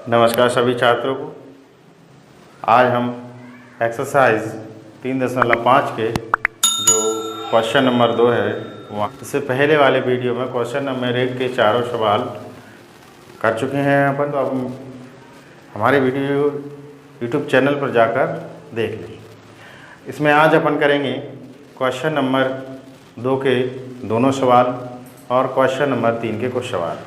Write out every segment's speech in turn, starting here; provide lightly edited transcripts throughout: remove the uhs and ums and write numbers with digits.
नमस्कार सभी छात्रों को। आज हम एक्सरसाइज 3.5 के जो क्वेश्चन नंबर 2 है वहाँ इससे पहले वाले वीडियो में क्वेश्चन नंबर 1 के चारों सवाल कर चुके हैं अपन। तो अब हमारे वीडियो यूट्यूब चैनल पर जाकर देख लें। इसमें आज अपन करेंगे क्वेश्चन नंबर 2 के दोनों सवाल और क्वेश्चन नंबर 3 के कुछ सवाल।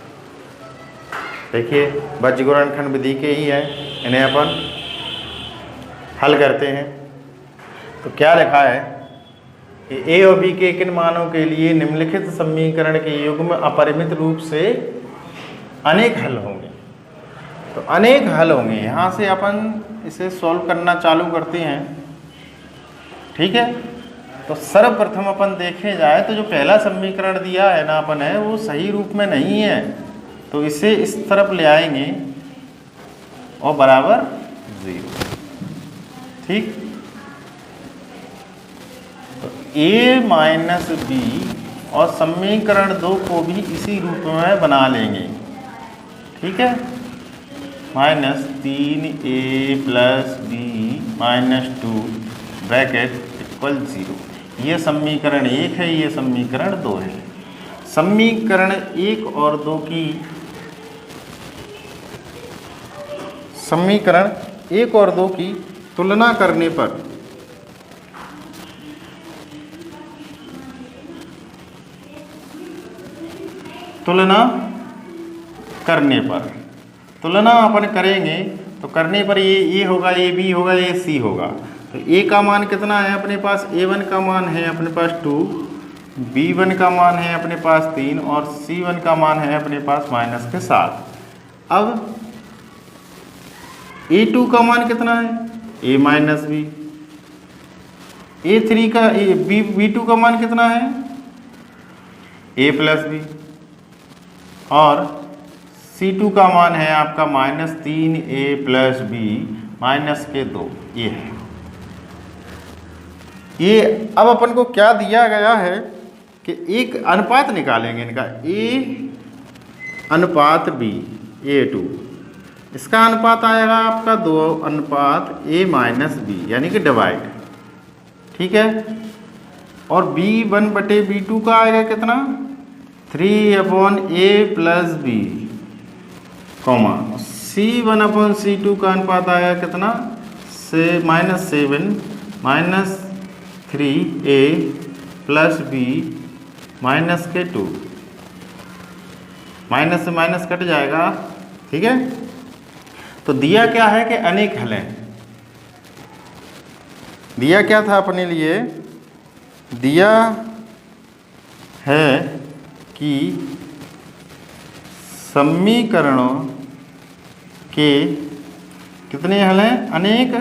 देखिए बीजगणित विधि के ही हैं, इन्हें अपन हल करते हैं। तो क्या लिखा है कि ए और बी के किन मानों के लिए निम्नलिखित समीकरण के युग्म अपरिमित रूप से अनेक हल होंगे। तो अनेक हल होंगे, यहाँ से अपन इसे सॉल्व करना चालू करते हैं। ठीक है, तो सर्वप्रथम अपन देखे जाए तो जो पहला समीकरण दिया है ना अपन है वो सही रूप में नहीं है, तो इसे इस तरफ ले आएंगे और बराबर 0। ठीक, तो a माइनस बी और समीकरण 2 को भी इसी रूप में बना लेंगे। ठीक है, minus 3a plus b minus 2 bracket equal 0। ये समीकरण 1 है, ये समीकरण 2 है। समीकरण 1 और 2 की समीकरण 1 और 2 की तुलना करने पर तुलना अपन करेंगे तो करने पर ये होगा, ये बी होगा, ये सी होगा। तो ए का मान कितना है अपने पास? a1 का मान है अपने पास 2, b1 का मान है अपने पास 3 और c1 का मान है अपने पास माइनस के 7। अब a2 का मान कितना है? a minus B. a3 का b2 का मान कितना है? a plus b. और c2 का मान है आपका minus 3a plus b minus के 2। ये है ये। अब अपन को क्या दिया गया है कि एक अनुपात निकालेंगे इनका, a अनुपात b, a2। इसका अनुपात आएगा आपका 2 अनुपात a माइनस बी, यानी कि डिवाइड। ठीक है, और b1 बटे b2 का आएगा कितना? 3/a plus B, comma c1 upon c2 का अनुपात आएगा कितना? Minus 7 minus 3a plus b minus के 2। माइनस से माइनस कट जाएगा। ठीक है, तो दिया क्या है कि अनेक हल हैं। दिया क्या था अपने लिए? दिया है कि समीकरणों के कितने हल हैं? अनेक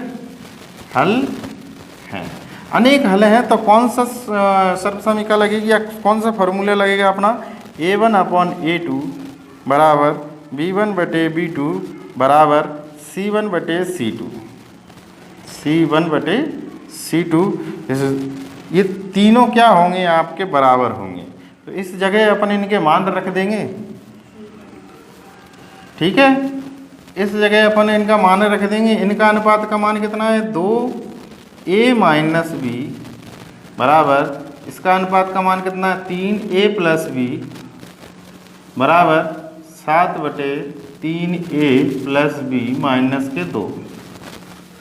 हल हैं। अनेक हल हैं तो कौन सा सर्व समीकरण लगेगी या कौन सा फॉर्मूला लगेगा अपना? a1 अपॉन a2 बराबर b1 बटे b2 बराबर c1 बटे c2। c1 बटे c2, ये तीनों क्या होंगे? आपके बराबर होंगे। तो इस जगह अपन इनके मान रख देंगे। ठीक है, इस जगह अपन इनका मान रख देंगे। इनका अनुपात का मान कितना है? 2a माइनस बी बराबर, इसका अनुपात का मान कितना है? 3a प्लस बी बराबर 7 बटे 3a प्लस बी माइनस के 2।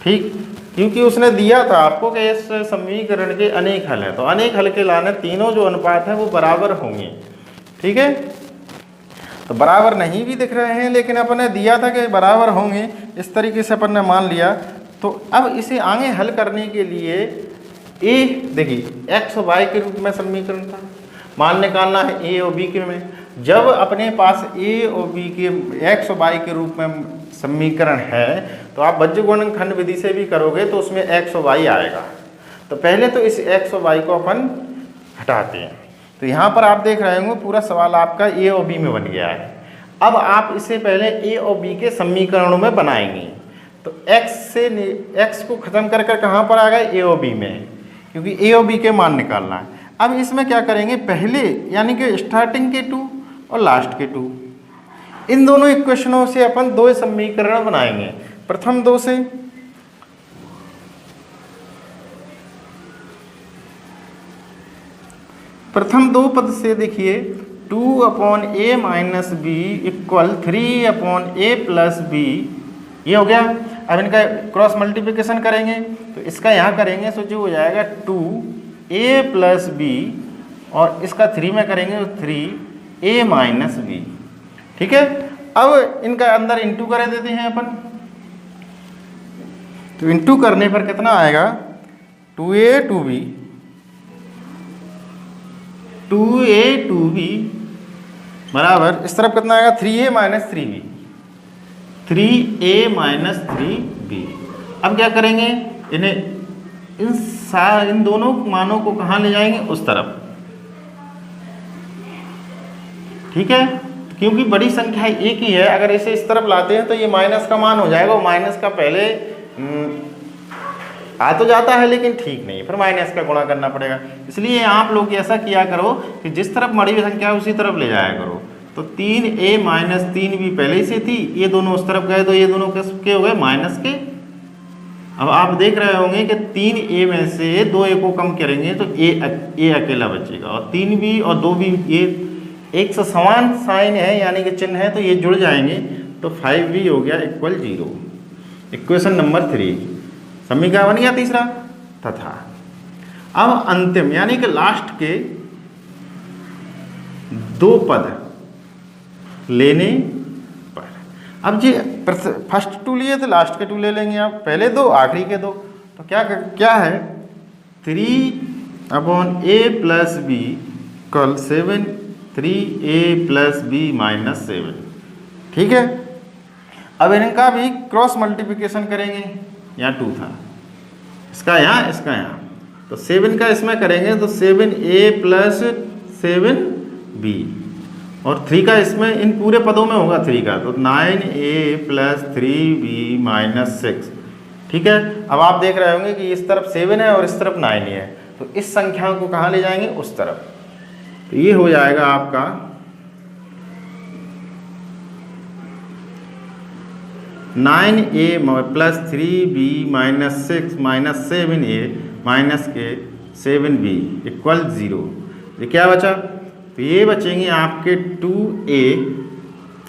ठीक, क्योंकि उसने दिया था आपको कि इस समीकरण के अनेक हल हैं, तो अनेक हल के लाने तीनों जो अनुपात हैं वो बराबर होंगे। ठीक है, तो बराबर नहीं भी दिख रहे हैं लेकिन अपन ने दिया था कि बराबर होंगे, इस तरीके से अपन ने मान लिया। तो अब इसे आगे हल करने के लिए देखिए x और y के रूप में समीकरण था, मान निकालना है a और b के में। जब अपने पास a और b के x और y के रूप में समीकरण है तो आप बीजगणित खंड विधि से भी करोगे तो उसमें x और y आएगा। तो पहले तो इस x और y को अपन हटाते हैं। तो यहाँ पर आप देख रहे होंगे पूरा सवाल आपका a और b में बन गया है। अब आप इसे पहले a और b के समीकरणों में बनाएंगे। तो x को ख़त्म कर कहाँ पर आ गए? a और b में, क्योंकि a और b के मान निकालना है। अब इसमें क्या करेंगे? पहले यानी कि स्टार्टिंग के 2 और लास्ट के 2, इन दोनों इक्वेशनों से अपन दो समीकरण बनाएंगे। प्रथम दो से प्रथम दो पद से देखिए 2/a minus b equal 3/a plus b, ये हो गया। अब इनका क्रॉस मल्टीप्लिकेशन करेंगे तो इसका यहाँ करेंगे तो जो हो जाएगा 2a प्लस बी, और इसका 3 में करेंगे तो 3a माइनस बी। ठीक है, अब इनका अंदर इंटू कर देते हैं अपन, तो इंटू करने पर कितना आएगा 2a 2b 2a 2b बराबर इस तरफ कितना आएगा 3a minus 3b 3a minus 3b। अब क्या करेंगे, इन्हें इन दोनों मानों को कहाँ ले जाएंगे, उस तरफ। ठीक है, क्योंकि बड़ी संख्या एक ही है, अगर इसे इस तरफ लाते हैं तो ये माइनस का मान हो जाएगा। वो माइनस का पहले आ तो जाता है लेकिन ठीक नहीं, फिर माइनस का गुणा करना पड़ेगा। इसलिए आप लोग ऐसा किया करो कि जिस तरफ बड़ी संख्या है उसी तरफ ले जाया करो। तो 3a माइनस 3b पहले ही से थी, ये दोनों उस तरफ गए तो ये दोनों किसके हो गए, माइनस के। अब आप देख रहे होंगे कि 3a में से 2a को कम करेंगे तो a अकेला बचेगा, और 3b और 2b ये एक से समान साइन है यानी कि चिन्ह है, तो ये जुड़ जाएंगे, तो 5b हो गया इक्वल 0। इक्वेशन नंबर 3 समीकरण बन गया तीसरा। तथा अब अंतिम यानी कि लास्ट के दो पद लेने पर, अब जी फर्स्ट 2 लिए थे, लास्ट के 2 ले लेंगे आप, पहले 2 आखिरी के 2। तो क्या है 3/a plus b equal 7 3a plus b minus 7। ठीक है, अब इनका भी क्रॉस मल्टीप्लिकेशन करेंगे। यहाँ 2 था, इसका यहाँ इसका यहाँ, तो 7 का इसमें करेंगे तो 7a प्लस 7b, और 3 का इसमें इन पूरे पदों में होगा 3 का, तो 9a प्लस 3b माइनस 6। ठीक है, अब आप देख रहे होंगे कि इस तरफ 7 है और इस तरफ 9 है, तो इस संख्या को कहाँ ले जाएंगे, उस तरफ। तो ये हो जाएगा आपका 9a plus 3b minus 6 minus 7a minus के 7b इक्वल 0। ये क्या बचा, तो ये बचेंगे आपके 2a।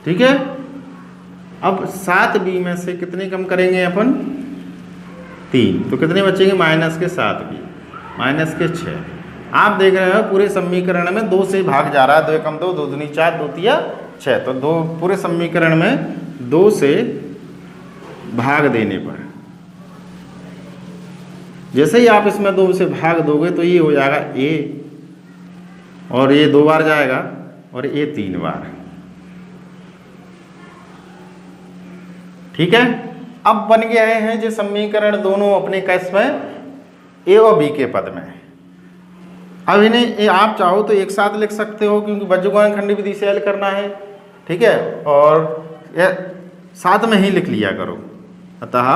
ठीक है, अब 7b में से कितने कम करेंगे अपन, 3, तो कितने बचेंगे माइनस के 7b माइनस के 6। आप देख रहे हो पूरे समीकरण में 2 से भाग जा रहा है, 2 एकम 2 2 दूनी 4 2 तिया 6, तो 2 पूरे समीकरण में 2 से भाग देने पर, जैसे ही आप इसमें 2 से भाग दोगे तो ये हो जाएगा a, और ये 2 बार जाएगा और ये 3 बार। ठीक है, अब बन गए हैं जो समीकरण दोनों अपने कैस में a और b के पद में। अब इन्हें आप चाहो तो एक साथ लिख सकते हो, क्योंकि बज्रगुणन खंड विधि से हल करना है। ठीक है, और साथ में ही लिख लिया करो। अतः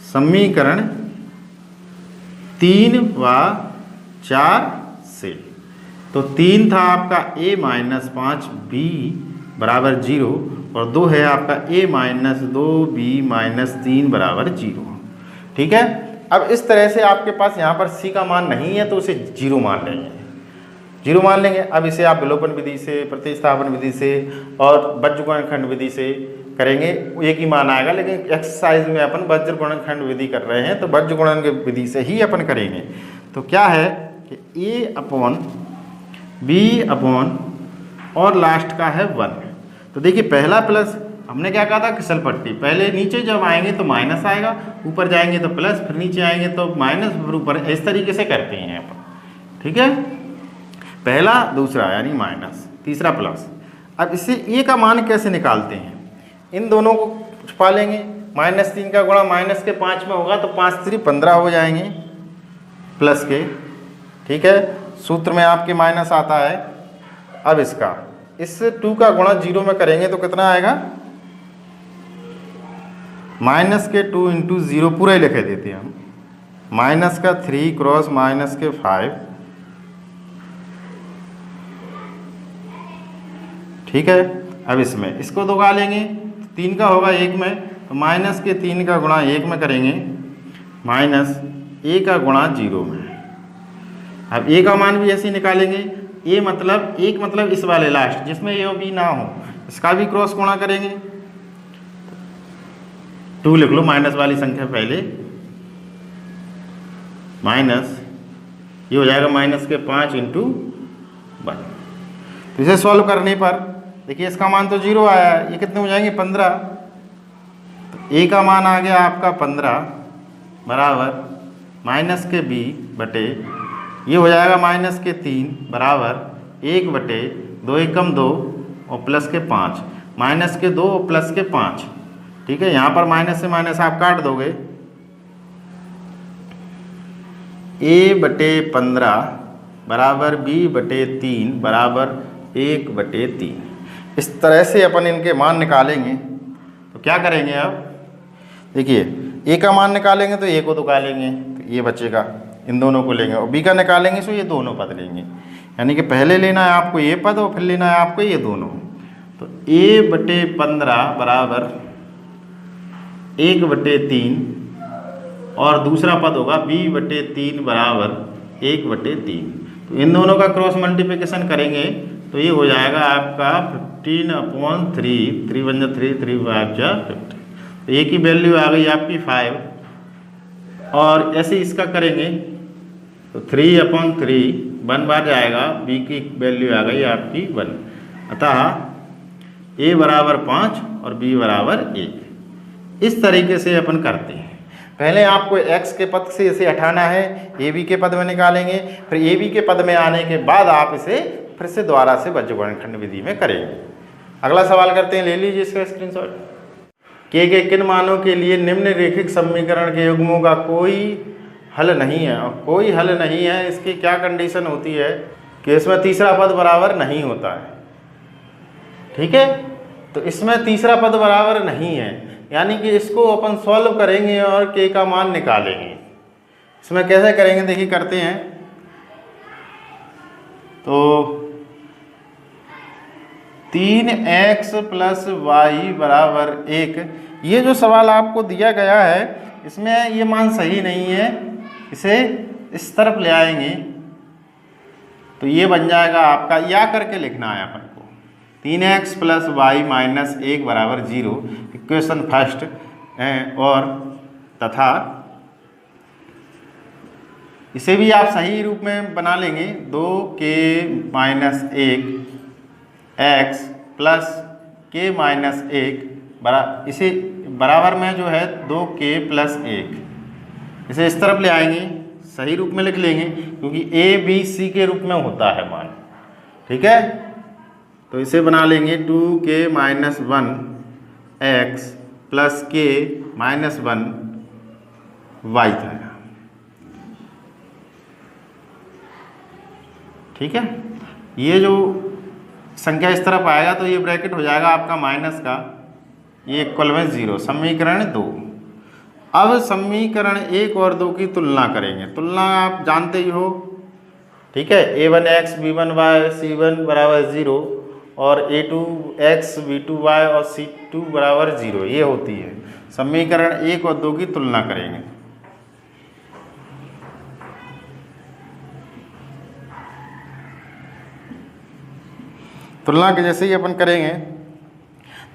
समीकरण 3 व 4 से, तो 3 था आपका a माइनस 5b बराबर 0, और 2 है आपका a माइनस 2b माइनस 3 बराबर 0। ठीक है, अब इस तरह से आपके पास यहाँ पर c का मान नहीं है तो उसे 0 मान लेंगे, 0 मान लेंगे। अब इसे आप विलोपन विधि से, प्रतिस्थापन विधि से और बज्रगुणनखंड विधि से करेंगे, एक ही मान आएगा। लेकिन एक्सरसाइज में अपन बज्रगुणनखंड विधि कर रहे हैं तो बज्रगुणन विधि से ही अपन करेंगे। तो क्या है कि a अपॉन b अपॉन और लास्ट का है 1। तो देखिए पहला प्लस, हमने क्या कहा था, किसल पट्टी, पहले नीचे जब आएंगे तो माइनस आएगा, ऊपर जाएंगे तो प्लस, फिर नीचे आएंगे तो माइनस, फिर ऊपर, इस तरीके से करते हैं अपन। ठीक है, पहला दूसरा यानी माइनस, तीसरा प्लस। अब इससे a का मान कैसे निकालते हैं, इन दोनों को छुपा लेंगे। -3 का गुणा माइनस के 5 में होगा तो 5 3 15 हो जाएंगे प्लस के। ठीक है, सूत्र में आपके माइनस आता है। अब इसका इस 2 का गुणा 0 में करेंगे तो कितना आएगा, माइनस के 2 इंटू 0 पूरा ही लिखे देते हैं हम, माइनस का 3 क्रॉस माइनस के 5। ठीक है, अब इसमें इसको दो का लेंगे, 3 का होगा 1 में, तो माइनस के 3 का गुणा 1 में करेंगे, माइनस a का गुणा 0 में। अब a का मान भी ऐसे ही निकालेंगे, a मतलब 1 मतलब इस वाले लास्ट जिसमें a और b ना हो, इसका भी क्रॉस गुणा करेंगे। 2 लिख लो माइनस वाली संख्या पहले, माइनस ये हो जाएगा माइनस के 5 इंटू 1। तो इसे सॉल्व करने पर देखिए इसका मान तो 0 आया है, ये कितने हो जाएंगे 15। तो a का मान आ गया आपका 15 बराबर माइनस के b बटे ये हो जाएगा माइनस के 3 बराबर 1 बटे 2 एकम 2 और प्लस के 5, माइनस के 2 और प्लस के 5। ठीक है, यहाँ पर माइनस से माइनस आप काट दोगे, a बटे 15 बराबर b बटे 3 बराबर 1 बटे 3। इस तरह से अपन इनके मान निकालेंगे। तो क्या करेंगे अब देखिए, a का मान निकालेंगे तो a को तो निकालेंगे, तो ये बचेगा, इन दोनों को लेंगे, और b का निकालेंगे तो ये दोनों पद लेंगे। यानी कि पहले लेना है आपको ये पद और फिर लेना है आपको ये दोनों। तो a बटे 15 बराबर 1 बटे 3 और दूसरा पद होगा b बटे 3 बराबर 1 बटे 3। तो इन दोनों का क्रॉस मल्टीप्लिकेशन करेंगे तो ये हो जाएगा आपका 15/3, 3 बन जा 3, 3 5 जा 50। तो a की वैल्यू आ गई आपकी 5, और ऐसे इसका करेंगे तो 3/3 1 बार जाएगा, b की वैल्यू आ गई आपकी 1। अतः a बराबर 5 और b बराबर 1। इस तरीके से अपन करते हैं। पहले आपको x के पद से इसे हटाना है, ab के पद में निकालेंगे, फिर ab के पद में आने के बाद आप इसे फिर से दोबारा से बीजगणित विधि में करेंगे। अगला सवाल करते हैं, ले लीजिए इसका स्क्रीनशॉट। के किन मानों के लिए निम्नलिखित समीकरण के युग्मों का कोई हल नहीं है। और कोई हल नहीं है, इसकी क्या कंडीशन होती है कि इसमें तीसरा पद बराबर नहीं होता है। ठीक है, तो इसमें तीसरा पद बराबर नहीं है, यानी कि इसको अपन सॉल्व करेंगे और के का मान निकालेंगे। इसमें कैसे करेंगे देखिए, करते हैं। तो 3x प्लस वाई बराबर 1, ये जो सवाल आपको दिया गया है इसमें ये मान सही नहीं है, इसे इस तरफ ले आएंगे तो ये बन जाएगा आपका, या करके लिखना है अपन को 3x प्लस वाई माइनस 1 बराबर 0, इक्वेशन फर्स्ट। और तथा इसे भी आप सही रूप में बना लेंगे, 2k minus 1 x plus k minus 1 इसे बराबर में जो है 2k प्लस 1, इसे इस तरफ ले आएंगे, सही रूप में लिख लेंगे क्योंकि a b c के रूप में होता है मान। ठीक है, तो इसे बना लेंगे 2k minus 1 x plus k minus 1 y था। ठीक है, ये जो संख्या इस तरफ आएगा तो ये ब्रैकेट हो जाएगा आपका माइनस का, ये इक्वल में 0। समीकरण 2। अब समीकरण 1 और 2 की तुलना करेंगे। तुलना आप जानते ही हो। ठीक है, a1x b1y c1 बराबर 0 और a2x b2y और c2 बराबर 0, ये होती है। समीकरण 1 और 2 की तुलना करेंगे। तुलना के जैसे ही अपन करेंगे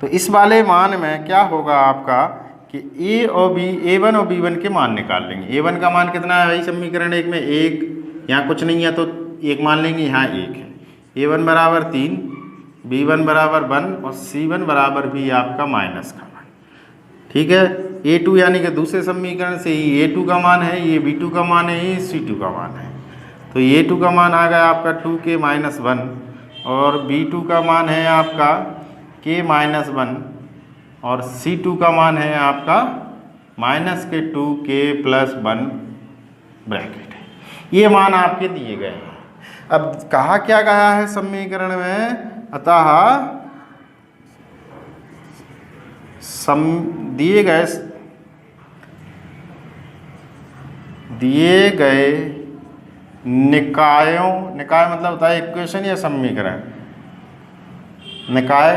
तो इस वाले मान में क्या होगा आपका कि a और b, a1 और b1 के मान निकाल लेंगे। a1 का मान कितना है भाई समीकरण 1 में 1, यहाँ कुछ नहीं है तो 1 मान लेंगे, यहाँ 1 है। a1 बराबर 3, b1 बराबर 1 और c1 बराबर भी आपका माइनस का मान। ठीक है, a2 यानी कि दूसरे समीकरण से ही a2 का मान है, ये b2 का मान है, ये c2 का मान है। तो a2 का मान आ गया आपका 2k माइनस 1 और b2 का मान है आपका k माइनस 1 और c2 का मान है आपका माइनस के 2k प्लस 1 ब्रैकेट है। ये मान आपके दिए गए हैं। अब कहा क्या कहा है समीकरण में, अतः दिए गए निकायों, निकाय मतलब होता है इक्वेशन या समीकरण, निकाय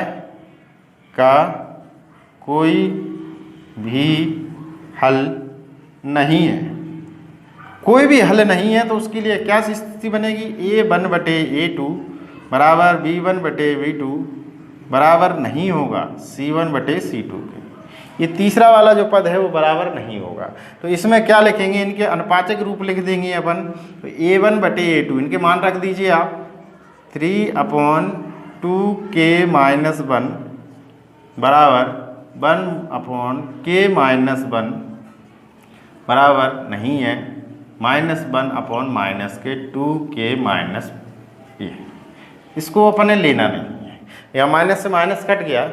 का कोई भी हल नहीं है, कोई भी हल नहीं है, तो उसके लिए क्या स्थिति बनेगी, A1/A2 बराबर B1/B2 बराबर नहीं होगा C1/C2 के। ये तीसरा वाला जो पद है वो बराबर नहीं होगा। तो इसमें क्या लिखेंगे, इनके अनुपातिक रूप लिख देंगे अपन। तो A1/A2 इनके मान रख दीजिए आप 3/2k-1 बराबर 1/k-1 बराबर नहीं है -1/-2k-, इसको अपने लेना नहीं है, या माइनस से माइनस कट गया,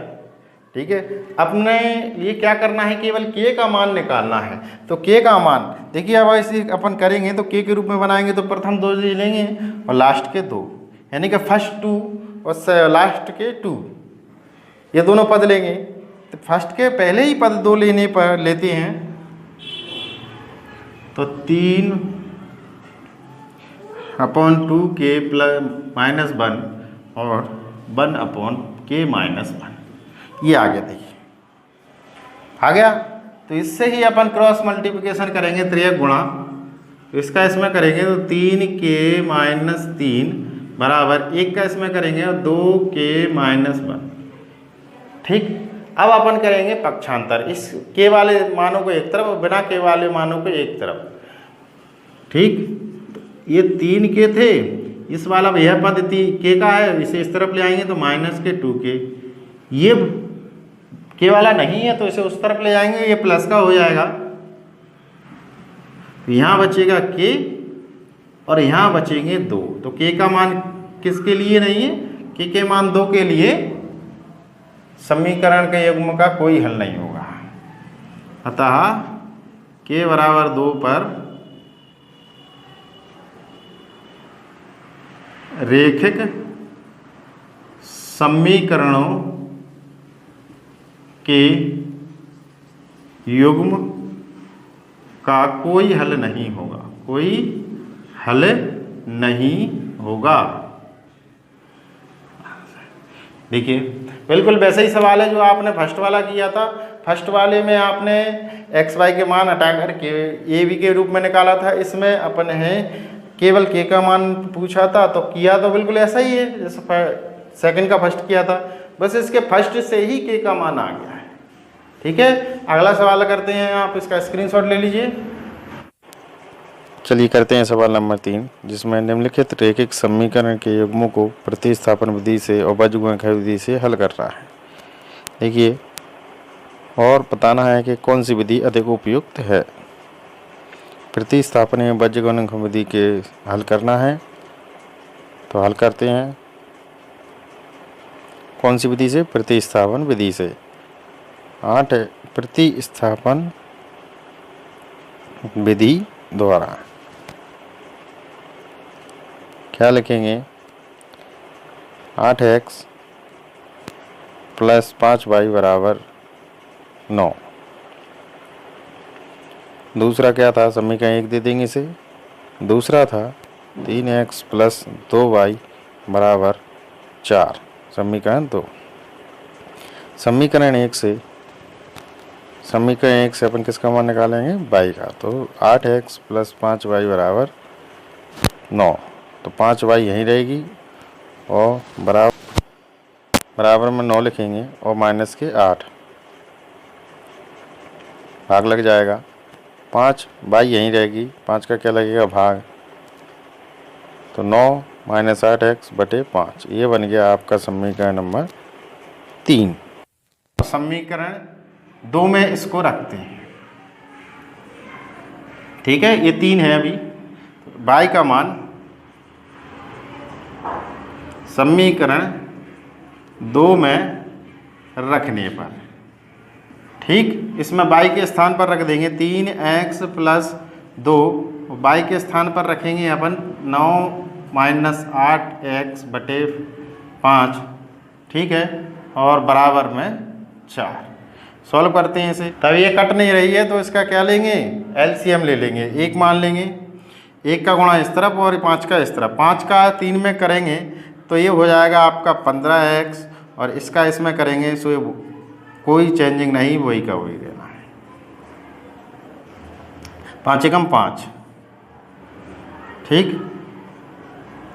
ठीक है। अपने लिए क्या करना है, केवल k का मान निकालना है। तो k का मान देखिए, अब इसे अपन करेंगे तो k के रूप में बनाएंगे तो प्रथम 2 लेंगे और लास्ट के 2, यानी कि फर्स्ट 2 और लास्ट के 2, ये दोनों पद लेंगे। तो फर्स्ट के पहले ही पद 2 लेने पर लेते हैं, तो 3/2k-1 और 1/k-1 ये आ गया। देखिए आ गया। तो इससे ही अपन क्रॉस मल्टीप्लिकेशन करेंगे, त्रियक गुणा, तो इसका इसमें करेंगे तो 3k-3 बराबर 1 का इसमें करेंगे और 2k-1, ठीक। अब अपन करेंगे पक्षांतर, इस के वाले मानों को एक तरफ और बिना के वाले मानों को एक तरफ, ठीक। ये 3k थे, इस वाला यह पद k का है, इसे इस तरफ ले आएंगे तो -2k, ये के वाला नहीं है तो इसे उस तरफ ले जाएंगे, ये प्लस का हो जाएगा। यहाँ बचेगा k और यहाँ बचेंगे 2, तो k का मान किसके लिए नहीं है, k के मान 2 के लिए समीकरण के युग्म का कोई हल नहीं होगा। अतः k बराबर 2 पर रेखिक समीकरणों के युग्म का कोई हल नहीं होगा, कोई हल नहीं होगा। देखिए बिल्कुल वैसे ही सवाल है जो आपने फर्स्ट वाला किया था। फर्स्ट वाले में आपने एक्स वाई के मान हटाकर के ए बी के रूप में निकाला था, इसमें अपन है केवल के का मान पूछा था, तो किया तो बिल्कुल ऐसा ही है जैसे सेकंड का फर्स्ट किया था, बस इसके फर्स्ट से ही के का मान आ गया है, ठीक है। अगला सवाल करते हैं, आप इसका स्क्रीनशॉट ले लीजिए। चलिए करते हैं सवाल नंबर 3, जिसमें निम्नलिखित रैखिक समीकरण के युग्मों को प्रतिस्थापन विधि से और बीजगणित विधि से हल कर रहा है। देखिए और बताना है कि कौन सी विधि अधिक उपयुक्त है। प्रतिस्थापन एवं बीजगणित विधि के हल करना है, तो हल करते हैं कौन सी विधि से, प्रतिस्थापन विधि से। 8 प्रतिस्थापन विधि द्वारा क्या लिखेंगे, 8x + 5y = 9। दूसरा क्या था, समीकरण 1 दे देंगे इसे। दूसरा था 3x + 2y = 4, समीकरण 2। समीकरण 1 से अपन किसका मान निकालेंगे, y का। तो 8x + 5y = 9, तो 5y यहीं रहेगी और बराबर में 9 लिखेंगे और माइनस के 8, भाग लग जाएगा। 5y यहीं रहेगी, 5 का क्या लगेगा, भाग। तो 9 - 8x/5, ये बन गया आपका समीकरण नंबर 3। समीकरण 2 में इसको रखते हैं, ठीक है। ये 3 है अभी। y का मान समीकरण 2 में रखने पर, ठीक, इसमें y के स्थान पर रख देंगे 3x + 2, y के स्थान पर रखेंगे अपन 9 - 8x/5, ठीक है, और बराबर में 4। सॉल्व करते हैं इसे। तब ये कट नहीं रही है तो इसका क्या लेंगे, एलसीएम ले लेंगे। 1 मान लेंगे, 1 का गुणा इस तरफ और 5 का इस तरफ। 5 का 3 में करेंगे तो ये हो जाएगा आपका 15x, और इसका इसमें करेंगे सो कोई चेंजिंग नहीं, वही का वही रहना है। 5 एकम 5, ठीक।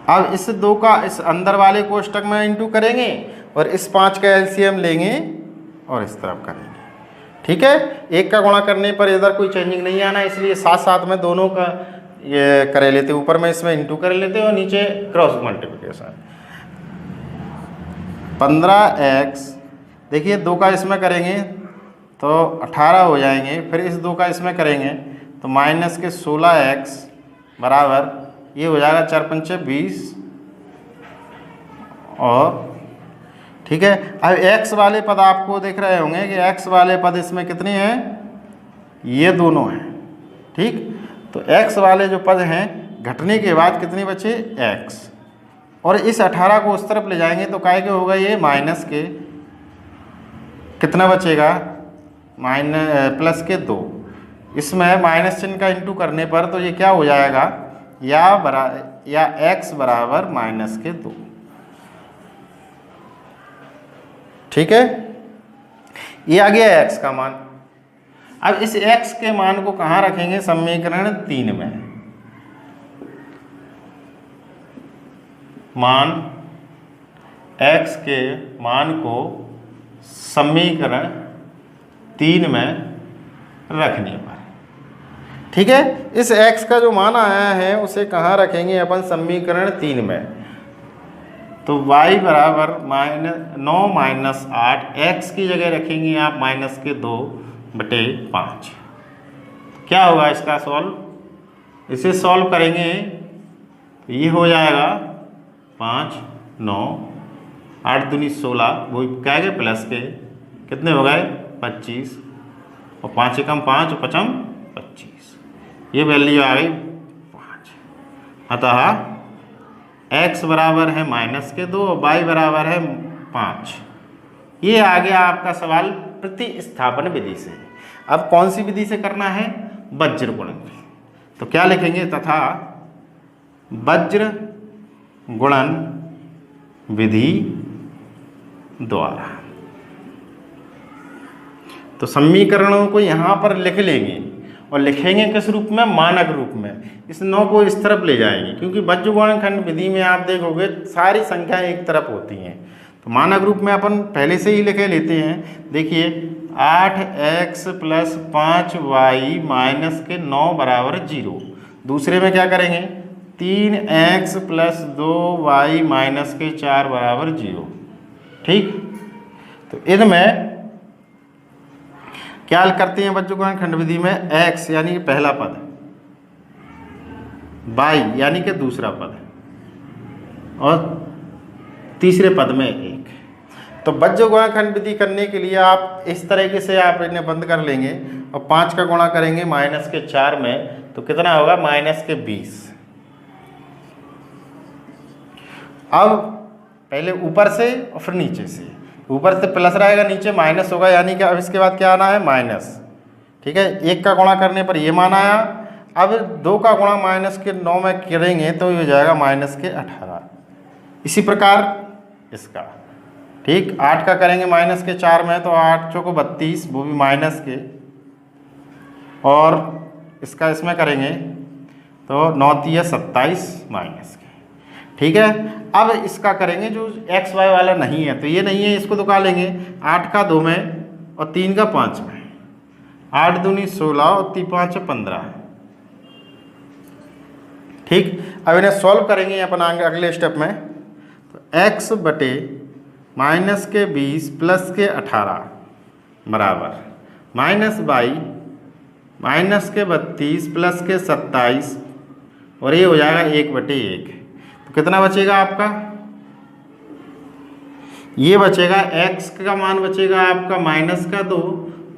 अब इस 2 का इस अंदर वाले कोष्टक में इंटू करेंगे और इस 5 का एलसीएम लेंगे और इस तरफ करेंगे, ठीक है। एक का गुणा करने पर इधर कोई चेंजिंग नहीं आना, इसलिए साथ साथ में दोनों का ये कर लेते, ऊपर में इसमें इंटू कर लेते और नीचे क्रॉस मल्टीप्लिकेशन। 15x, देखिए 2 का इसमें करेंगे तो 18 हो जाएंगे, फिर इस 2 का इसमें करेंगे तो माइनस के 16x बराबर ये हो जाएगा 4 पंचे 20 और ठीक है। अब x वाले पद आपको दिख रहे होंगे कि x वाले पद इसमें कितने हैं, ये दोनों हैं, ठीक। तो x वाले जो पद हैं घटने के बाद कितने बचे, x, और इस 18 को उस तरफ ले जाएंगे तो काय के होगा ये माइनस के कितना बचेगा, प्लस के 2। इसमें माइनस चिन्ह का इंटू करने पर तो ये क्या हो जाएगा, या x बराबर माइनस के 2, ठीक है। ये आ गया x का मान। अब इस x के मान को कहाँ रखेंगे, समीकरण 3 में। मान x के मान को समीकरण 3 में रखने पर, ठीक है। इस x का जो मान आया है उसे कहाँ रखेंगे अपन, समीकरण 3 में। तो y बराबर 9 माइनस 8, x की जगह रखेंगे आप माइनस के 2/5। क्या होगा इसका सॉल्व, इसे सॉल्व करेंगे तो ये हो जाएगा 5 9 8 दूनी 16, वो क्या है प्लस के कितने हो गए 25, और 5 एकम 5 और 5 25, ये वैल्यू आ गई 5। अतः x बराबर है माइनस के 2 और y बराबर है 5। ये आ गया आपका सवाल प्रतिस्थापन विधि से। अब कौन सी विधि से करना है, वज्र गुणन। तो क्या लिखेंगे, तथा वज्र गुणन विधि द्वारा। तो समीकरणों को यहाँ पर लिख लेंगे और लिखेंगे किस रूप में, मानक रूप में। इस 9 को इस तरफ ले जाएंगे, क्योंकि वज्र गुणनखंड विधि में आप देखोगे सारी संख्याएं एक तरफ होती हैं। तो मानक रूप में अपन पहले से ही लिखे लेते हैं। देखिए 8x प्लस 5y माइनस के 9 बराबर 0। दूसरे में क्या करेंगे, 3x प्लस 2y माइनस के 4 बराबर 0, ठीक। तो इनमें क्या करते हैं वज्र गुणनखंड विधि में, x यानी कि पहला पद, y यानी कि दूसरा पद, और तीसरे पद में 1। तो वज्र गुणनखंड विधि करने के लिए आप इस तरीके से आप इन्हें बंद कर लेंगे और 5 का गुणा करेंगे माइनस के 4 में, तो कितना होगा माइनस के 20। अब पहले ऊपर से और फिर नीचे से, ऊपर से प्लस रहेगा नीचे माइनस होगा, यानी कि अब इसके बाद क्या आना है माइनस, ठीक है। 1 का गुणा करने पर ये मान आया। अब 2 का गुणा माइनस के 9 में करेंगे तो ये हो जाएगा माइनस के 18। इसी प्रकार इसका, ठीक। 8 का करेंगे माइनस के 4 में तो 8 चौको 32, वो भी माइनस के, और इसका इसमें करेंगे तो 9 तिया 27 माइनस के, ठीक है। अब इसका करेंगे जो एक्स वाई वाला नहीं है, तो ये नहीं है, इसको तो का लेंगे 8 का 2 में और 3 का 5 में, 8 दूनी 16 और 3 5 15, ठीक। अब इन्हें सॉल्व करेंगे अपन अगले स्टेप में। तो x बटे माइनस के 20 प्लस के 18 बराबर माइनस y माइनस के 32 प्लस के 27, और ये हो जाएगा 1/1। तो कितना बचेगा आपका, ये बचेगा x का मान बचेगा आपका माइनस का 2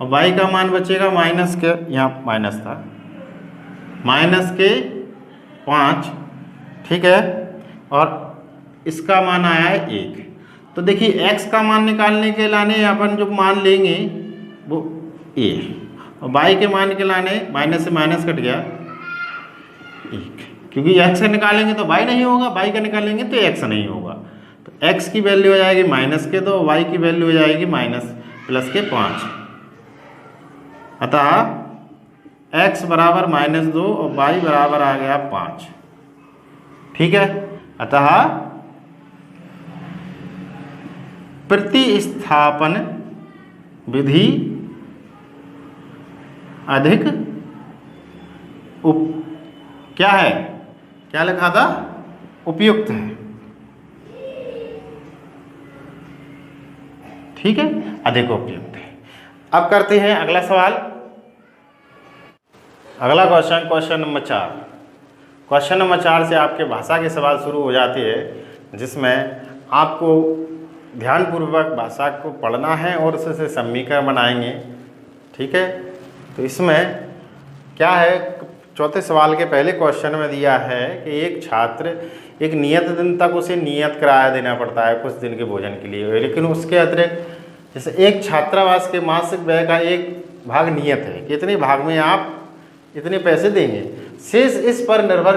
और y का मान बचेगा माइनस के, यहाँ माइनस था, माइनस के 5, ठीक है। और इसका मान आया है 1। तो देखिए x का मान निकालने के लाने अपन जो मान लेंगे वो a, और y के मान के लाने माइनस से माइनस कट गया 1, क्योंकि x से निकालेंगे तो y नहीं होगा, y का निकालेंगे तो x नहीं होगा। तो x की वैल्यू हो जाएगी माइनस के 2, y की वैल्यू हो जाएगी प्लस के 5, अतः x बराबर -2 और y बराबर आ गया 5। ठीक है, अतः प्रतिस्थापन विधि अधिक क्या है, क्या लिखा था, उपयुक्त है। ठीक है, अधिक उपयुक्त है। अब करते हैं अगला सवाल। अगला क्वेश्चन नंबर 4। क्वेश्चन नंबर 4 से आपके भाषा के सवाल शुरू हो जाते हैं, जिसमें आपको ध्यानपूर्वक भाषा को पढ़ना है और उससे समीकरण बनाएंगे। ठीक है, तो इसमें क्या है, चौथे सवाल के पहले क्वेश्चन में दिया है कि एक छात्र एक नियत दिन तक उसे नियत किराया देना पड़ता है कुछ दिन के भोजन के लिए, लेकिन उसके अतिरिक्त जैसे एक छात्रावास के मासिक व्यय का एक भाग नियत है कि इतने भाग में आप इतने पैसे देंगे। शेष इस पर निर्भर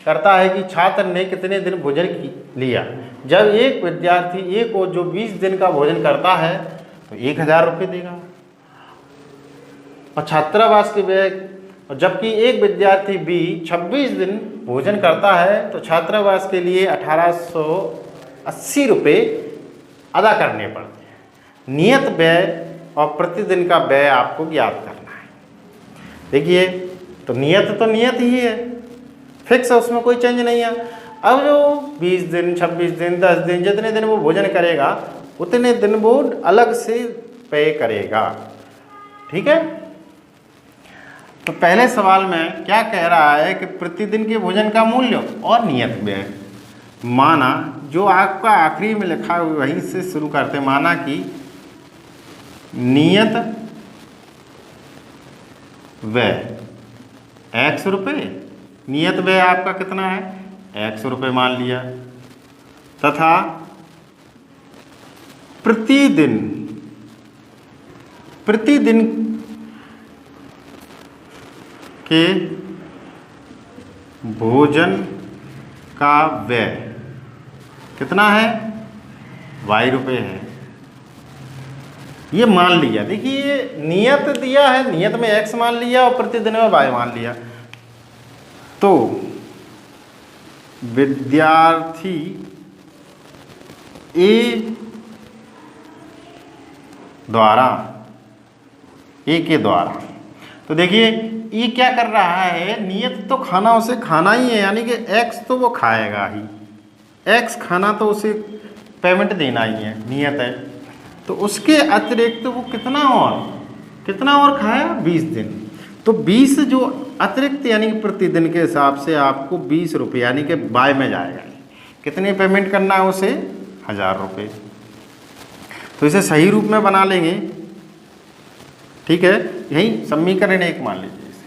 करता है कि छात्र ने कितने दिन भोजन लिया। जब एक विद्यार्थी ए को जो 20 दिन का भोजन करता है तो 1000 रुपये देगा, और छात्रावास के व्यय, और जबकि एक विद्यार्थी बी 26 दिन भोजन करता है तो छात्रावास के लिए 1880 रुपये अदा करने पड़ते हैं। नियत व्यय और प्रतिदिन का व्यय आपको ज्ञात करना है। देखिए, तो नियत ही है, फिक्स है, उसमें कोई चेंज नहीं है। अब जो 20 दिन 26 दिन 10 दिन जितने दिन वो भोजन करेगा उतने दिन वो अलग से पे करेगा। ठीक है, तो पहले सवाल में क्या कह रहा है कि प्रतिदिन के भोजन का मूल्य और नियत व्यय माना, जो आपका आखिरी में लिखा हुआ वहीं से शुरू करते। माना कि नियत व्यय x रुपये, नियत व्यय आपका कितना है, x रुपये मान लिया, तथा प्रतिदिन के भोजन का व्यय कितना है, y रुपये है, ये मान लिया। देखिए, नियत दिया है, नियत में x मान लिया और प्रतिदिन में y मान लिया। तो विद्यार्थी ए के द्वारा, तो देखिए ये क्या कर रहा है, नियत तो खाना उसे खाना ही है, यानी कि x तो वो खाएगा ही, x खाना तो उसे पेमेंट देना ही है, नियत है। तो उसके अतिरिक्त वो कितना और खाया, 20 दिन। तो 20 जो अतिरिक्त यानी कि प्रतिदिन के हिसाब से आपको 20 रुपये यानी कि बाय में जाएगा। कितने पेमेंट करना है उसे, 1000 रुपये। तो इसे सही रूप में बना लेंगे। ठीक है, यही समीकरण 1 मान लीजिए इसे।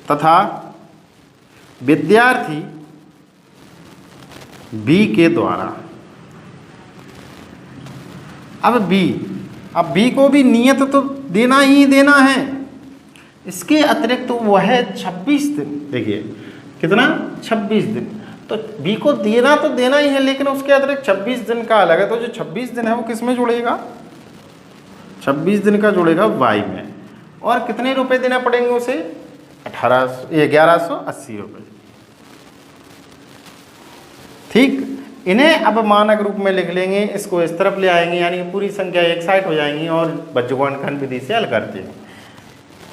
तथा विद्यार्थी बी के द्वारा, अब बी को भी नियत तो देना ही देना है, इसके अतिरिक्त तो वह है 26 दिन। देखिए कितना, 26 दिन। तो बी को देना तो देना ही है, लेकिन उसके अतिरिक्त 26 दिन का अलग है। तो जो 26 दिन है वो किस में जुड़ेगा, 26 दिन का जुड़ेगा वाई में। और कितने रुपए देना पड़ेंगे उसे, 1180 रुपये। ठीक, इन्हें अब मानक रूप में लिख लेंगे, इसको इस तरफ ले आएंगे, यानी पूरी संख्या एक साइड हो जाएंगी और बज्रगुणनखंड विधि से हल करते हैं।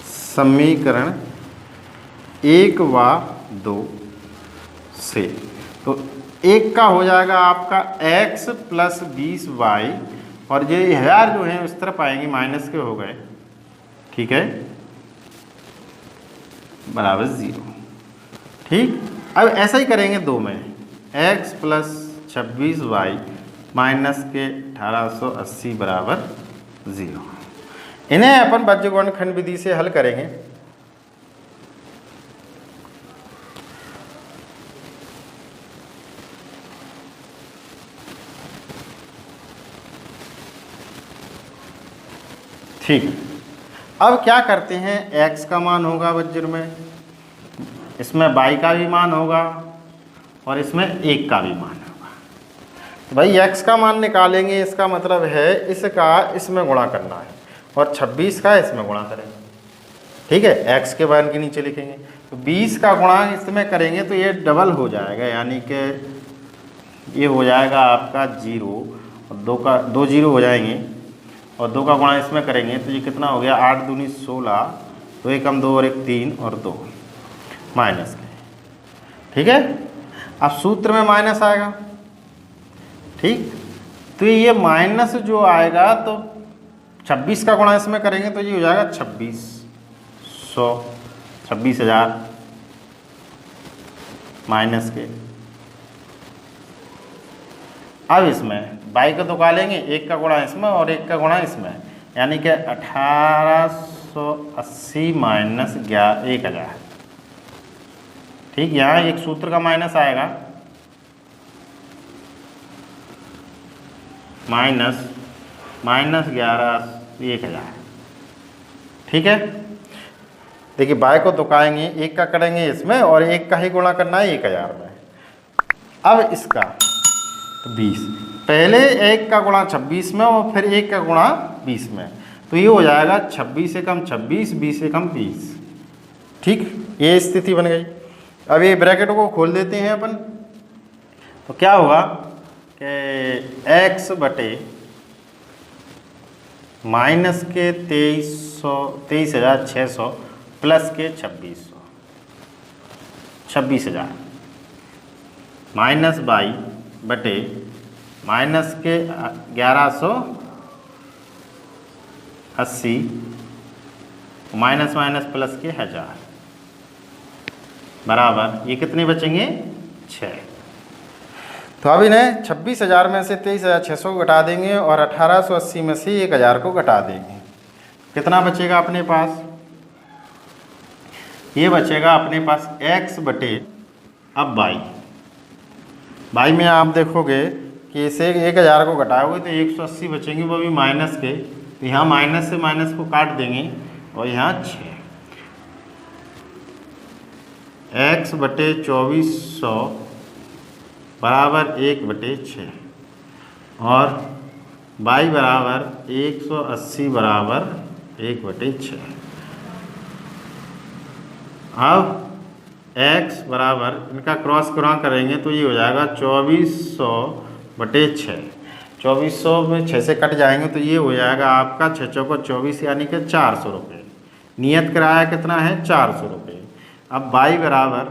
समीकरण 1 व 2 से, तो 1 का हो जाएगा आपका x प्लस 20y, और ये 1000 जो है उस तरफ आएंगे, माइनस के हो गए। ठीक है, बराबर 0। ठीक, अब ऐसा ही करेंगे 2 में, x प्लस 26y माइनस के 1880 बराबर 0। इन्हें अपन बज्रगुणनखंड विधि से हल करेंगे। ठीक, अब क्या करते हैं, x का मान होगा वज्र में, इसमें y का भी मान होगा और इसमें 1 का भी मान होगा। तो भाई x का मान निकालेंगे, इसका मतलब है इसका इसमें गुणा करना है और 26 का इसमें गुणा करेंगे। ठीक है, x के मान के नीचे लिखेंगे तो 20 का गुणा इसमें करेंगे तो ये डबल हो जाएगा, यानी कि ये हो जाएगा आपका 0 और 2 जीरो हो जाएंगे और 2 का गुणा इसमें करेंगे तो ये कितना हो गया, 8 दूनी 16, 2 एकम 2 और 1 3 और 2 माइनस के। ठीक है, अब सूत्र में माइनस आएगा। ठीक, तो ये माइनस जो आएगा तो 26 का गुणा इसमें करेंगे तो ये हो जाएगा 2600, 26,000 माइनस के। अब इसमें बाई को तो लेंगे, 1 का गुणा इसमें और 1 का गुणा इसमें, यानी कि 1880 माइनस 1000। ठीक, यहाँ एक सूत्र का माइनस आएगा, माइनस 1000। ठीक है, देखिए बाय को दुकाएंगे, 1 का करेंगे इसमें और 1 का ही गुणा करना है 1000 में। अब इसका तो 20, पहले 1 का गुणा 26 में और फिर 1 का गुणा 20 में, तो ये हो जाएगा 26 एकम 26, 20 एकम 20। ठीक, ये स्थिति बन गई। अब ये ब्रैकेट को खोल देते हैं अपन, तो क्या होगा कि x बटे माइनस के 23,600 प्लस के 26,000 माइनस बाई बटे माइनस के 1180 माइनस माइनस प्लस के 1000 बराबर, ये कितने बचेंगे 6। तो अब इन्हें 26,000 में से 23,600 को घटा देंगे और 1880 में से 1000 को घटा देंगे। कितना बचेगा अपने पास, ये बचेगा अपने पास x बटे अब बाई में आप देखोगे कि इसे 1000 को घटाओगे तो 180 बचेंगे, वो भी माइनस के, तो यहाँ माइनस से माइनस को काट देंगे और यहाँ 6 x बटे 2400 बराबर 1/6 और बाई बराबर 180 बराबर 1/6। अब x बराबर इनका क्रॉस गुणा करेंगे तो ये हो जाएगा 2400/6। 2400 में 6 से कट जाएंगे तो ये हो जाएगा आपका 6 चौको 24 यानी कि 400 रुपये। नियत किराया कितना है 400 रुपये। अब बाई बराबर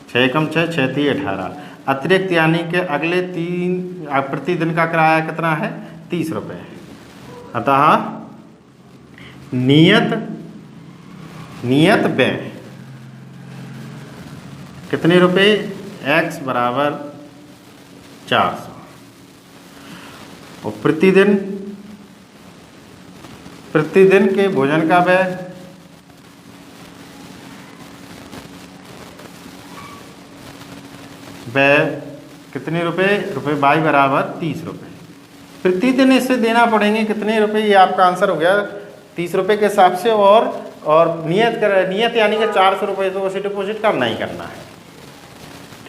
6 एकम 6, 6 3 18 अतिरिक्त यानी कि अगले 3 प्रतिदिन का किराया कितना है 30 रुपये। अतः नियत व्यय कितने रुपये, x बराबर 400 और प्रतिदिन के भोजन का व्यय कितने रुपये बाई बराबर 30 रुपये। प्रतिदिन इससे देना पड़ेंगे कितने रुपए, ये आपका आंसर हो गया 30 रुपये के हिसाब से। और नियत यानी कि 400 रुपये तो उसे डिपॉजिट करना ही करना है।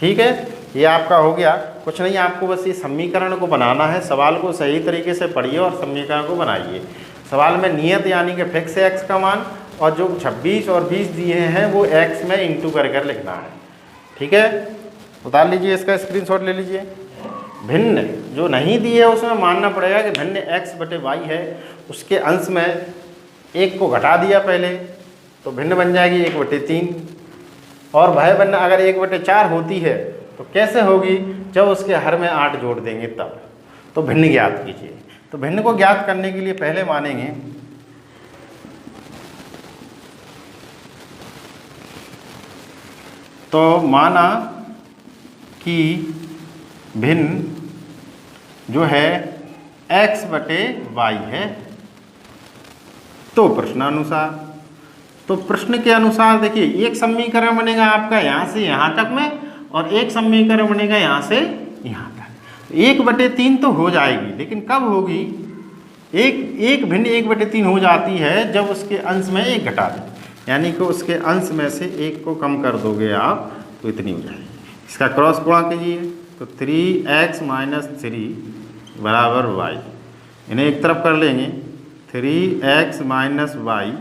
ठीक है, ये आपका हो गया। कुछ नहीं, आपको बस ये समीकरण को बनाना है। सवाल को सही तरीके से पढ़िए और समीकरण को बनाइए। सवाल में नियत यानी कि फिक्स एक्स का मान और जो 26 और 20 दिए हैं वो एक्स में इंटू कर लिखना है। ठीक है, उतार लीजिए, इसका स्क्रीनशॉट ले लीजिए। भिन्न जो नहीं दिए है उसमें मानना पड़ेगा कि भिन्न x बटे वाई है, उसके अंश में 1 को घटा दिया पहले तो भिन्न बन जाएगी 1/3। और भय भिन्न अगर 1/4 होती है तो कैसे होगी, जब उसके हर में 8 जोड़ देंगे तब। तो भिन्न ज्ञात कीजिए। तो भिन्न को ज्ञात करने के लिए पहले मानेंगे तो माना कि भिन्न जो है x बटे वाई है। तो प्रश्न के अनुसार देखिए, एक समीकरण बनेगा आपका यहाँ से यहाँ तक में और एक समीकरण बनेगा यहाँ से यहाँ तक। 1/3 तो हो जाएगी, लेकिन कब होगी, एक भिन्न 1/3 हो जाती है जब उसके अंश में 1 घटा दें, यानी कि उसके अंश में से 1 को कम कर दोगे आप तो इतनी हो जाएगी। इसका क्रॉस गुणा कीजिए तो 3x माइनस 3 बराबर y, इन्हें एक तरफ कर लेंगे 3x माइनस वाई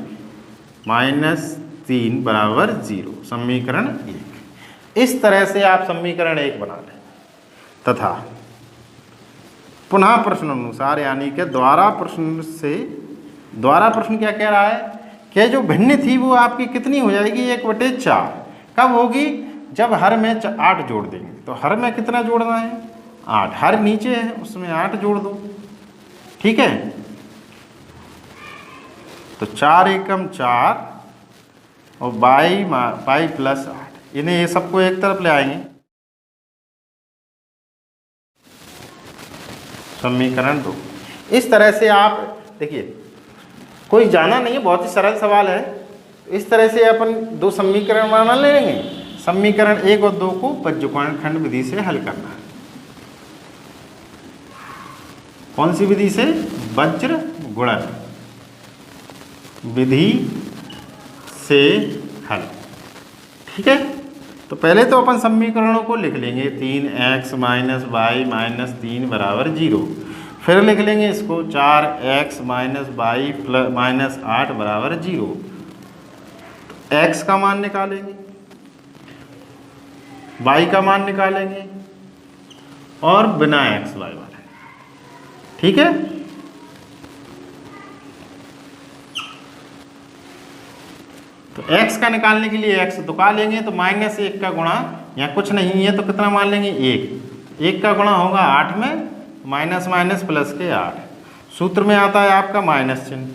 माइनस 3 बराबर 0, समीकरण 1। इस तरह से आप समीकरण 1 बना लें तथा पुनः प्रश्न अनुसार यानी कि द्वारा प्रश्न क्या कह रहा है कि जो भिन्न थी वो आपकी कितनी हो जाएगी 1/4। कब होगी? जब हर में 8 जोड़ देंगे। तो हर में कितना जोड़ना है? 8। हर नीचे है उसमें 8 जोड़ दो, ठीक है। तो 4 एकम 4 और बाई प्लस 8, इन्हें ये सबको एक तरफ ले आएंगे। समीकरण 2। इस तरह से आप देखिए, कोई जाना नहीं है, बहुत ही सरल सवाल है। इस तरह से अपन 2 समीकरण बना लेंगे। समीकरण 1 और 2 को वज्रगुणनखंड विधि से हल करना है। कौन सी विधि से? वज्र गुणन विधि से हल, ठीक है। तो पहले तो अपन समीकरणों को लिख लेंगे 3x माइनस वाई माइनस 3 बराबर 0। फिर लिख लेंगे इसको 4x minus Y plus minus 8 बराबर 0। तो x का मान निकालेंगे, y का मान निकालेंगे और बिना x y वाले, ठीक है। तो x का निकालने के लिए x दुका लेंगे तो माइनस 1 का गुणा, यहाँ कुछ नहीं है तो कितना मान लेंगे 1 का गुणा होगा 8 में, माइनस माइनस प्लस के 8। सूत्र में आता है आपका माइनस चिन्ह।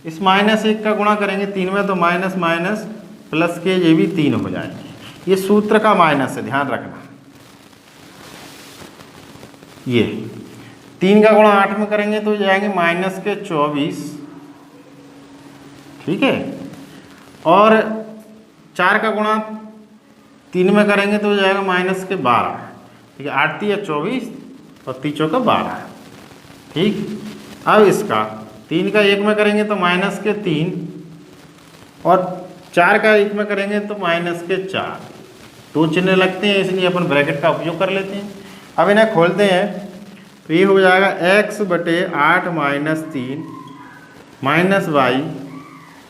इस माइनस 1 का गुणा करेंगे 3 में तो माइनस माइनस प्लस के ये भी 3 हो जाएंगे। ये सूत्र का माइनस है, ध्यान रखना। ये 3 का गुणा 8 में करेंगे तो जाएंगे माइनस के 24, ठीक है। और 4 का गुणा 3 में करेंगे तो जाएगा माइनस के 12, ठीक है। 8 3 24 और 3 चौका 12, ठीक। अब इसका 3 का 1 में करेंगे तो माइनस के 3 और 4 का 1 में करेंगे तो माइनस के 4। 2 चिन्ह लगते हैं इसलिए अपन ब्रैकेट का उपयोग कर लेते हैं। अब इन्हें खोलते हैं तो ये हो जाएगा x/8 minus 3 minus Y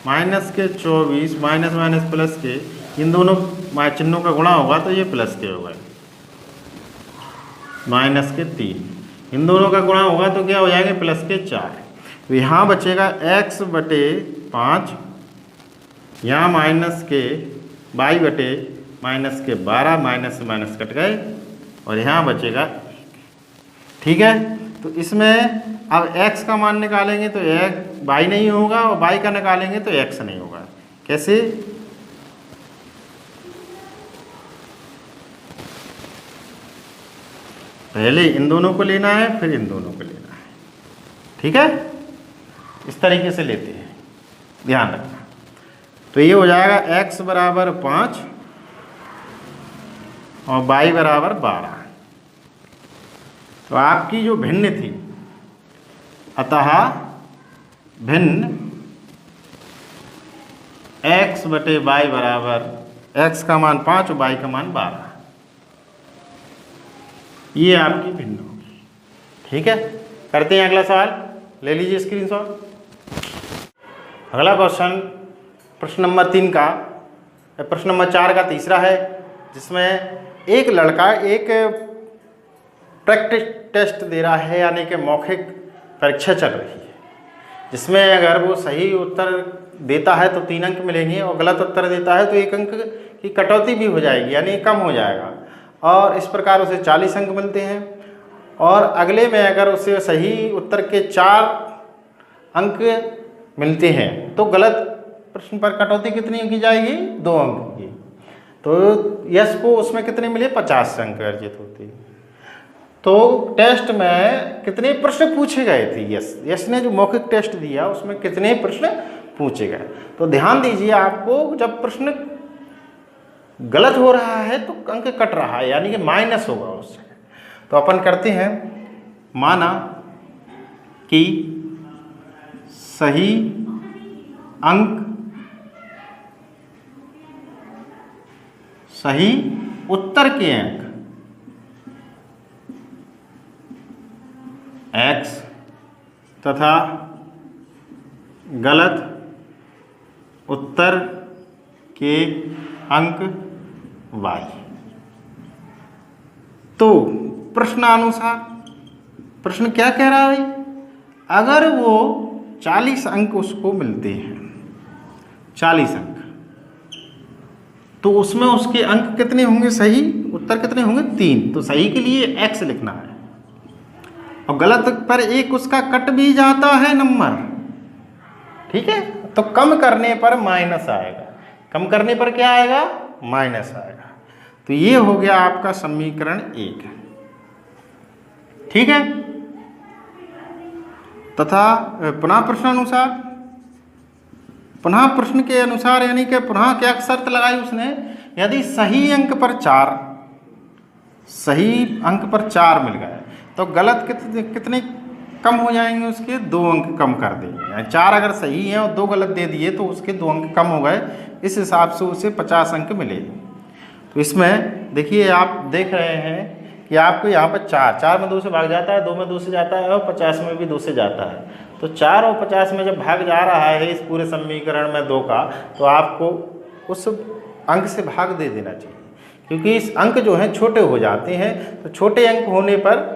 minus के 24 माइनस माइनस प्लस के, इन दोनों चिन्हों का गुणा होगा तो ये प्लस के होगा, माइनस के 3, इन दोनों का गुणा होगा तो क्या हो जाएंगे प्लस के 4। तो यहाँ बचेगा x/5, यहाँ माइनस के y/ माइनस के 12, माइनस से माइनस कट गए और यहाँ बचेगा 1, ठीक है। तो इसमें अब x का मान निकालेंगे तो y नहीं होगा और y का निकालेंगे तो x नहीं होगा। कैसे? पहले इन दोनों को लेना है फिर इन दोनों को लेना है, ठीक है। इस तरीके से लेते हैं, ध्यान रखना। तो ये हो जाएगा x बराबर 5 और y बराबर 12। तो आपकी जो भिन्न थी, अतः भिन्न x/y बराबर x का मान 5 और y का मान 12, ये आपकी भिन्न होगी, ठीक है। करते हैं अगला सवाल, ले लीजिए स्क्रीनशॉट। अगला क्वेश्चन प्रश्न नंबर 3 का, प्रश्न नंबर 4 का तीसरा है, जिसमें एक लड़का एक प्रैक्टिस टेस्ट दे रहा है, यानी कि मौखिक परीक्षा चल रही है, जिसमें अगर वो सही उत्तर देता है तो 3 अंक मिलेंगे और गलत उत्तर देता है तो 1 अंक की कटौती भी हो जाएगी, यानी कम हो जाएगा। और इस प्रकार उसे 40 अंक मिलते हैं। और अगले में अगर उसे सही उत्तर के 4 अंक मिलते हैं तो गलत प्रश्न पर कटौती कितनी की जाएगी? 2 अंक की। तो यश को उसमें कितने मिले? 50 अंक अर्जित होते हैं। तो टेस्ट में कितने प्रश्न पूछे गए थे? यश ने जो मौखिक टेस्ट दिया उसमें कितने प्रश्न पूछे गए? तो ध्यान दीजिए, आपको जब प्रश्न गलत हो रहा है तो अंक कट रहा है, यानी कि माइनस होगा उससे। तो अपन करते हैं, माना कि सही अंक, सही उत्तर के अंक x तथा गलत उत्तर के अंक y। तो प्रश्नानुसार प्रश्न क्या कह रहा है भाई, अगर वो 40 अंक उसको मिलते हैं, 40 अंक, तो उसमें उसके अंक कितने होंगे, सही उत्तर कितने होंगे, 3। तो सही के लिए x लिखना है, और गलत पर एक उसका कट भी जाता है नंबर, ठीक है। तो कम करने पर माइनस आएगा, कम करने पर क्या आएगा, माइनस आएगा। तो ये हो गया आपका समीकरण 1, ठीक है। तथा पुनः प्रश्नानुसार, पुनः प्रश्न के अनुसार यानी कि पुनः क्या शर्त लगाई उसने, यदि सही अंक पर 4, सही अंक पर 4 मिल गए तो गलत कितने कम हो जाएंगे, उसके 2 अंक कम कर देंगे। यानी 4 अगर सही है और 2 गलत दे दिए तो उसके 2 अंक कम हो गए, इस हिसाब से उसे 50 अंक मिले। तो इसमें देखिए आप देख रहे हैं कि आपको यहाँ पर 4 में 2 से भाग जाता है, 2 में 2 से जाता है और 50 में भी 2 से जाता है। तो 4 और 50 में जब भाग जा रहा है इस पूरे समीकरण में 2 का, तो आपको उस अंक से भाग दे देना चाहिए, क्योंकि इस अंक जो हैं छोटे हो जाते हैं। तो छोटे अंक होने पर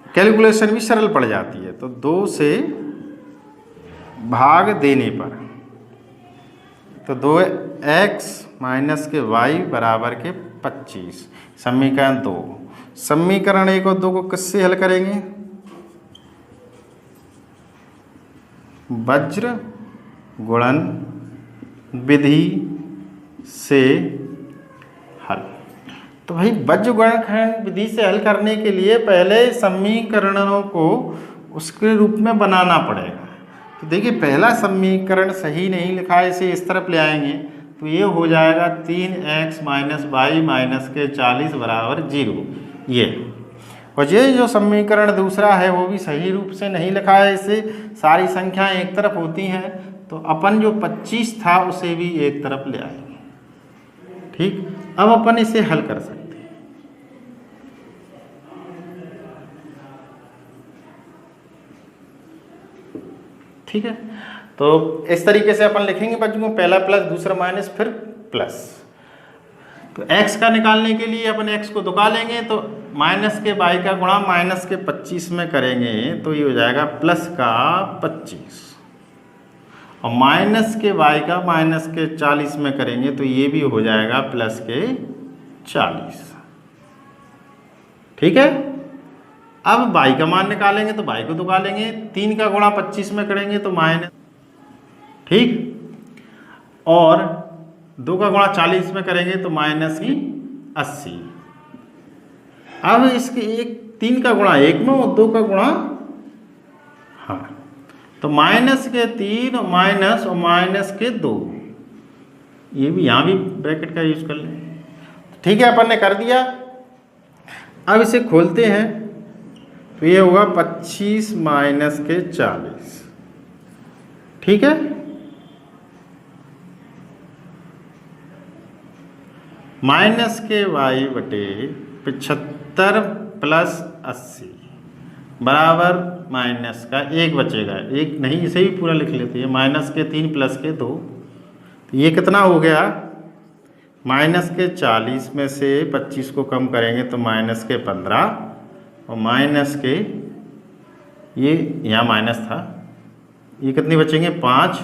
कैलकुलेशन भी सरल पड़ जाती है। तो 2 से भाग देने पर तो 2x माइनस के y बराबर के 25, समीकरण 2। समीकरण 1 और 2 को किससे हल करेंगे, वज्र गुणन विधि से हल। तो भाई वज्र गुणन विधि से हल करने के लिए पहले समीकरणों को उसके रूप में बनाना पड़ेगा। तो देखिए पहला समीकरण सही नहीं लिखा है, इसे इस तरफ ले आएंगे तो ये हो जाएगा 3x माइनस वाई माइनस के 40 बराबर 0, ये। और ये जो समीकरण दूसरा है वो भी सही रूप से नहीं लिखा है, इसे सारी संख्याएं एक तरफ होती हैं, तो अपन जो 25 था उसे भी एक तरफ ले आएंगे, ठीक। अब अपन इसे हल कर सकते हैं, ठीक है। तो इस तरीके से अपन लिखेंगे बच्चों, पहला प्लस, दूसरा माइनस, फिर प्लस। तो x का निकालने के लिए अपन x को दुका लेंगे, तो माइनस के y का गुणा माइनस के 25 में करेंगे तो ये हो जाएगा प्लस का 25, और माइनस के y का माइनस के 40 में करेंगे तो ये भी हो जाएगा प्लस के 40, ठीक है। अब y का मान निकालेंगे तो y को दुका लेंगे, 3 का गुणा 25 में करेंगे तो माइनस, ठीक, और 2 का गुणा 40 में करेंगे तो माइनस की 80। अब इसके 3 का गुणा 1 में और 2 का गुणा, हाँ, तो माइनस के 3 और माइनस के 2, ये भी यहाँ भी ब्रैकेट का यूज कर लें, ठीक है। अपन ने कर दिया। अब इसे खोलते हैं तो ये होगा 25 माइनस के 40, ठीक है। माइनस के y बटे 75 प्लस 80 बराबर माइनस का 1 बचेगा, 1 नहीं इसे भी पूरा लिख लेते हैं, माइनस के 3 प्लस के 2, तो ये कितना हो गया, माइनस के 40 में से 25 को कम करेंगे तो माइनस के 15, और माइनस के ये यहाँ माइनस था, ये कितनी बचेंगे 5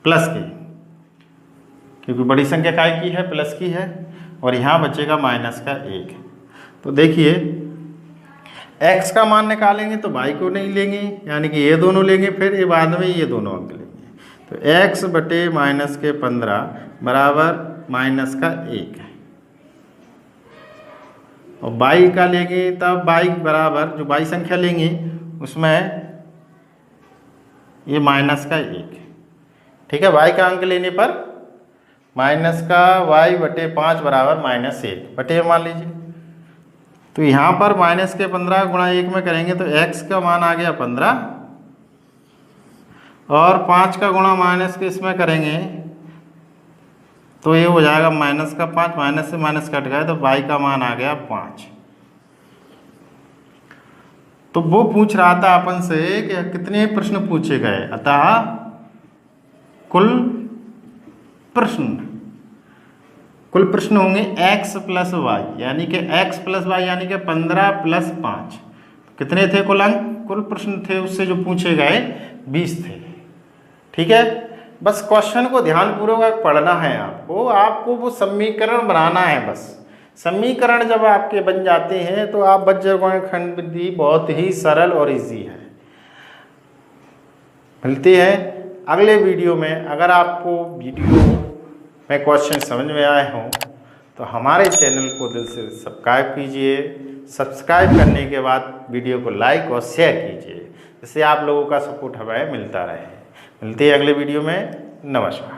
प्लस के, क्योंकि बड़ी संख्या काय की है, प्लस की है, और यहाँ बचेगा माइनस का 1। तो देखिए x का मान निकालेंगे तो y को नहीं लेंगे, यानी कि ये दोनों लेंगे, फिर ये बाद में ये दोनों अंक लेंगे। तो x बटे माइनस के 15 बराबर माइनस का 1, और y का लेंगे तब y बराबर जो y संख्या लेंगे उसमें ये माइनस का 1, ठीक है। y का अंक लेने पर माइनस का y बटे 5 बराबर माइनस 1 बटे मान लीजिए। तो यहाँ पर माइनस के 15 गुणा 1 में करेंगे तो x का मान आ गया 15, और 5 का गुणा माइनस के इसमें करेंगे तो ये हो जाएगा माइनस का 5, माइनस से माइनस कट गया तो y का मान आ गया 5, तो वो पूछ रहा था अपन से कि कितने प्रश्न पूछे गए, अतः कुल प्रश्न होंगे x प्लस वाई, यानी कि x प्लस वाई यानी कि 15 प्लस 5। कितने थे कुल अंक, कुल प्रश्न थे उससे जो पूछे गए 20 थे। ठीक है, बस क्वेश्चन को ध्यानपूर्वक पढ़ना है आपको वो समीकरण बनाना है। बस समीकरण जब आपके बन जाते हैं तो आप बीजगणित खंड विधि बहुत ही सरल और इजी है। मिलते हैं अगले वीडियो में। अगर आपको वीडियो में क्वेश्चन समझ में आए हों तो हमारे चैनल को दिल से सब्सक्राइब कीजिए। सब्सक्राइब करने के बाद वीडियो को लाइक और शेयर कीजिए, जिससे आप लोगों का सपोर्ट हमें मिलता रहे। मिलते हैं अगले वीडियो में। नमस्कार।